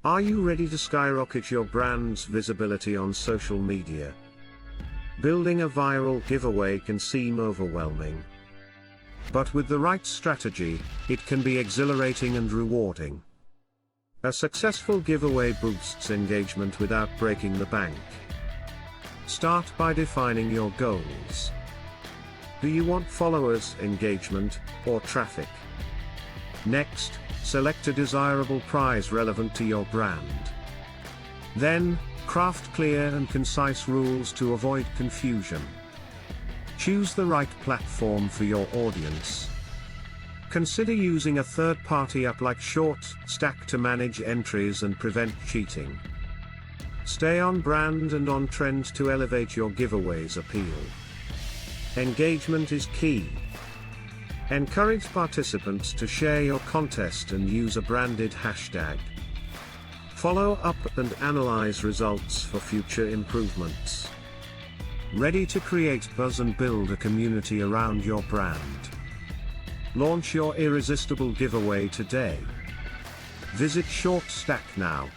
Are you ready to skyrocket your brand's visibility on social media? Building a viral giveaway can seem overwhelming. But with the right strategy, it can be exhilarating and rewarding. A successful giveaway boosts engagement without breaking the bank. Start by defining your goals. Do you want followers, engagement, or traffic? Next, select a desirable prize relevant to your brand. Then, craft clear and concise rules to avoid confusion. Choose the right platform for your audience. Consider using a third-party app like ShortStack to manage entries and prevent cheating. Stay on brand and on trend to elevate your giveaway's appeal. Engagement is key. Encourage participants to share your contest and use a branded hashtag. Follow up and analyze results for future improvements. Ready to create buzz and build a community around your brand? Launch your irresistible giveaway today. Visit ShortStack now.